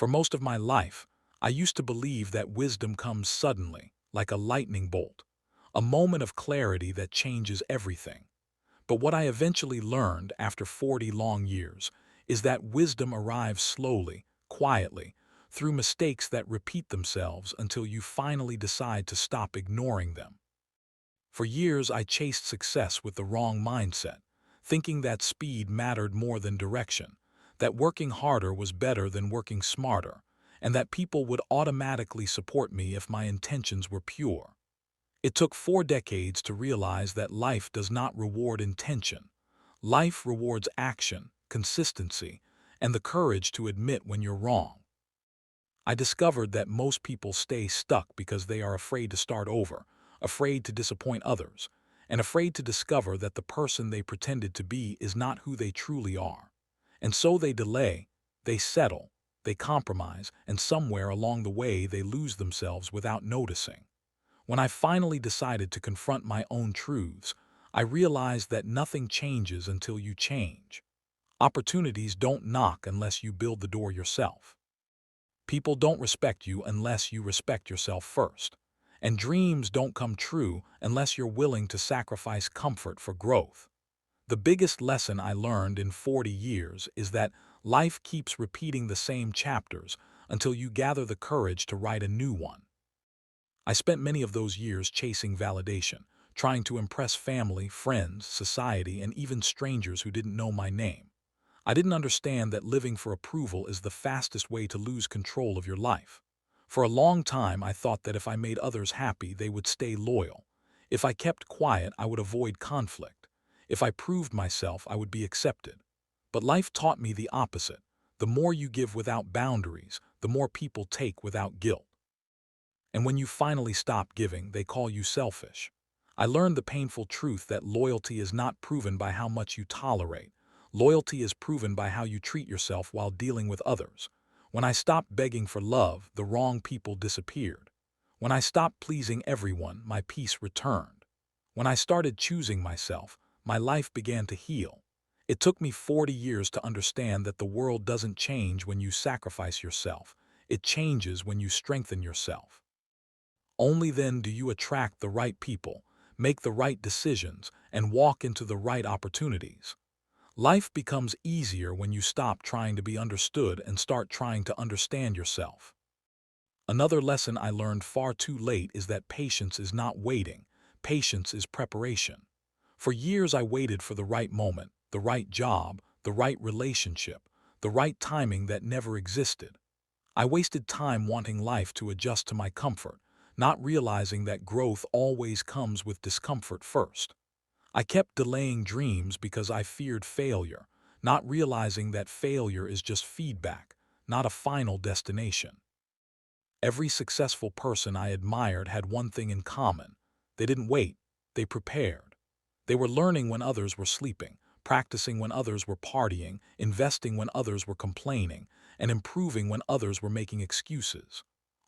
For most of my life, I used to believe that wisdom comes suddenly, like a lightning bolt, a moment of clarity that changes everything. But what I eventually learned after 40 long years is that wisdom arrives slowly, quietly, through mistakes that repeat themselves until you finally decide to stop ignoring them. For years, I chased success with the wrong mindset, thinking that speed mattered more than direction, that working harder was better than working smarter, and that people would automatically support me if my intentions were pure. It took 4 decades to realize that life does not reward intention. Life rewards action, consistency, and the courage to admit when you're wrong. I discovered that most people stay stuck because they are afraid to start over, afraid to disappoint others, and afraid to discover that the person they pretended to be is not who they truly are. And so they delay, they settle, they compromise, and somewhere along the way they lose themselves without noticing. When I finally decided to confront my own truths, I realized that nothing changes until you change. Opportunities don't knock unless you build the door yourself. People don't respect you unless you respect yourself first. And dreams don't come true unless you're willing to sacrifice comfort for growth. The biggest lesson I learned in 40 years is that life keeps repeating the same chapters until you gather the courage to write a new one. I spent many of those years chasing validation, trying to impress family, friends, society, and even strangers who didn't know my name. I didn't understand that living for approval is the fastest way to lose control of your life. For a long time, I thought that if I made others happy, they would stay loyal. If I kept quiet, I would avoid conflict. If I proved myself, I would be accepted. But life taught me the opposite. The more you give without boundaries, the more people take without guilt. And when you finally stop giving, they call you selfish. I learned the painful truth that loyalty is not proven by how much you tolerate. Loyalty is proven by how you treat yourself while dealing with others. When I stopped begging for love, the wrong people disappeared. When I stopped pleasing everyone, my peace returned. When I started choosing myself, my life began to heal. It took me 40 years to understand that the world doesn't change when you sacrifice yourself. It changes when you strengthen yourself. Only then do you attract the right people, make the right decisions, and walk into the right opportunities. Life becomes easier when you stop trying to be understood and start trying to understand yourself. Another lesson I learned far too late is that patience is not waiting, patience is preparation. For years I waited for the right moment, the right job, the right relationship, the right timing that never existed. I wasted time wanting life to adjust to my comfort, not realizing that growth always comes with discomfort first. I kept delaying dreams because I feared failure, not realizing that failure is just feedback, not a final destination. Every successful person I admired had one thing in common. They didn't wait, they prepared. They were learning when others were sleeping, practicing when others were partying, investing when others were complaining, and improving when others were making excuses.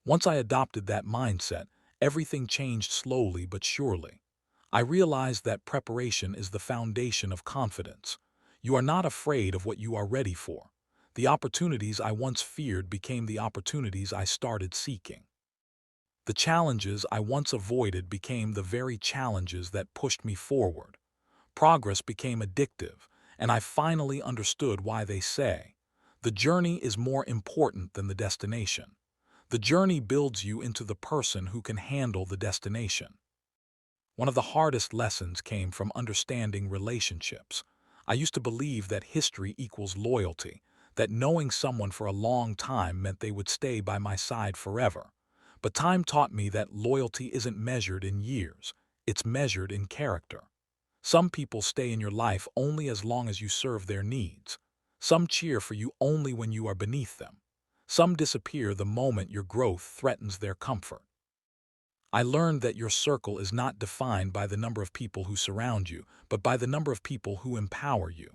Once I adopted that mindset, everything changed slowly but surely. I realized that preparation is the foundation of confidence. You are not afraid of what you are ready for. The opportunities I once feared became the opportunities I started seeking. The challenges I once avoided became the very challenges that pushed me forward. Progress became addictive, and I finally understood why they say, the journey is more important than the destination. The journey builds you into the person who can handle the destination. One of the hardest lessons came from understanding relationships. I used to believe that history equals loyalty, that knowing someone for a long time meant they would stay by my side forever. But time taught me that loyalty isn't measured in years, it's measured in character. Some people stay in your life only as long as you serve their needs. Some cheer for you only when you are beneath them. Some disappear the moment your growth threatens their comfort. I learned that your circle is not defined by the number of people who surround you, but by the number of people who empower you.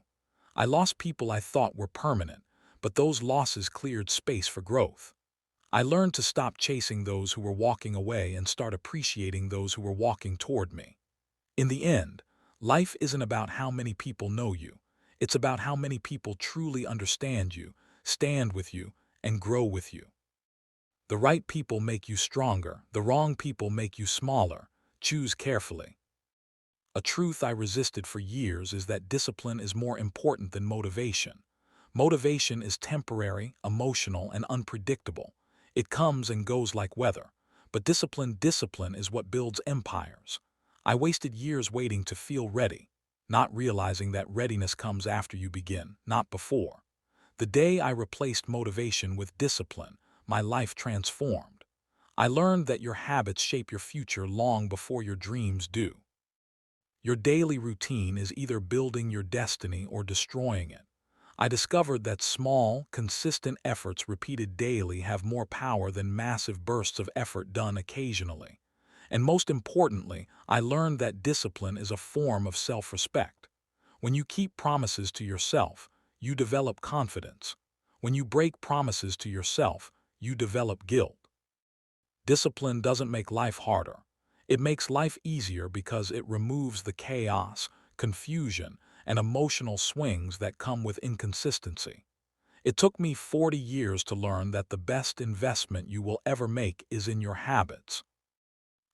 I lost people I thought were permanent, but those losses cleared space for growth. I learned to stop chasing those who were walking away and start appreciating those who were walking toward me. In the end, life isn't about how many people know you. It's about how many people truly understand you, stand with you, and grow with you. The right people make you stronger, the wrong people make you smaller. Choose carefully. A truth I resisted for years is that discipline is more important than motivation. Motivation is temporary, emotional, and unpredictable. It comes and goes like weather. But discipline is what builds empires. I wasted years waiting to feel ready, not realizing that readiness comes after you begin, not before. The day I replaced motivation with discipline, my life transformed. I learned that your habits shape your future long before your dreams do. Your daily routine is either building your destiny or destroying it. I discovered that small, consistent efforts repeated daily have more power than massive bursts of effort done occasionally. And most importantly, I learned that discipline is a form of self-respect. When you keep promises to yourself, you develop confidence. When you break promises to yourself, you develop guilt. Discipline doesn't make life harder. It makes life easier because it removes the chaos, confusion, and emotional swings that come with inconsistency. It took me 40 years to learn that the best investment you will ever make is in your habits.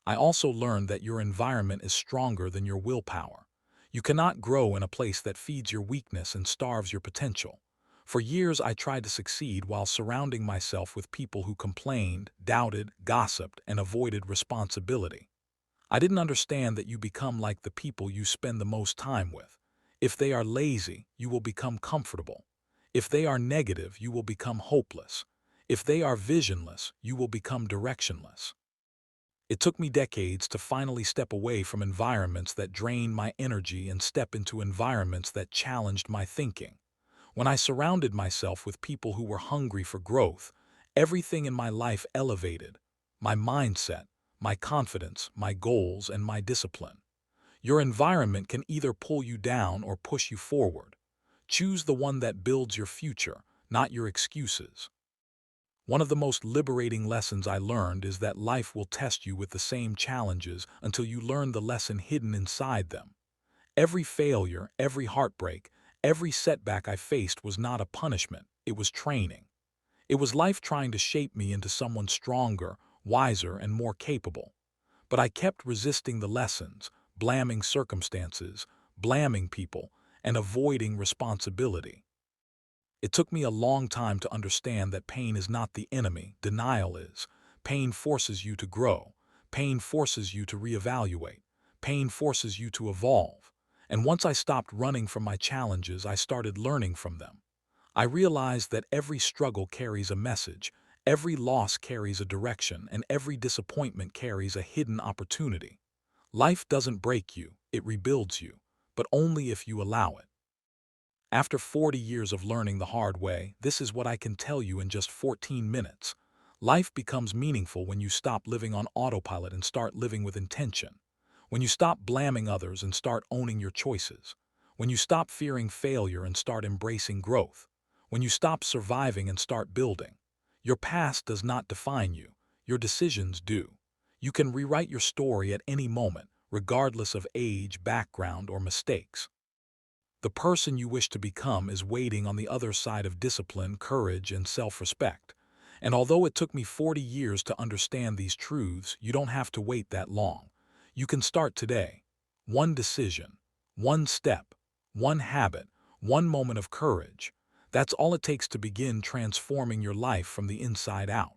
I also learned that your environment is stronger than your willpower. You cannot grow in a place that feeds your weakness and starves your potential. For years, I tried to succeed while surrounding myself with people who complained, doubted, gossiped, and avoided responsibility. I didn't understand that you become like the people you spend the most time with. If they are lazy, you will become comfortable. If they are negative, you will become hopeless. If they are visionless, you will become directionless. It took me decades to finally step away from environments that drained my energy and step into environments that challenged my thinking. When I surrounded myself with people who were hungry for growth, everything in my life elevated: my mindset, my confidence, my goals, and my discipline. Your environment can either pull you down or push you forward. Choose the one that builds your future, not your excuses. One of the most liberating lessons I learned is that life will test you with the same challenges until you learn the lesson hidden inside them. Every failure, every heartbreak, every setback I faced was not a punishment, it was training. It was life trying to shape me into someone stronger, wiser, and more capable. But I kept resisting the lessons, blaming circumstances, blaming people, and avoiding responsibility. It took me a long time to understand that pain is not the enemy, denial is. Pain forces you to grow. Pain forces you to reevaluate. Pain forces you to evolve. And once I stopped running from my challenges, I started learning from them. I realized that every struggle carries a message, every loss carries a direction, and every disappointment carries a hidden opportunity. Life doesn't break you, it rebuilds you, but only if you allow it. After 40 years of learning the hard way, this is what I can tell you in just 14 minutes. Life becomes meaningful when you stop living on autopilot and start living with intention. When you stop blaming others and start owning your choices. When you stop fearing failure and start embracing growth. When you stop surviving and start building. Your past does not define you. Your decisions do. You can rewrite your story at any moment, regardless of age, background, or mistakes. The person you wish to become is waiting on the other side of discipline, courage, and self-respect. And although it took me 40 years to understand these truths, you don't have to wait that long. You can start today. One decision, one step, one habit, one moment of courage. That's all it takes to begin transforming your life from the inside out.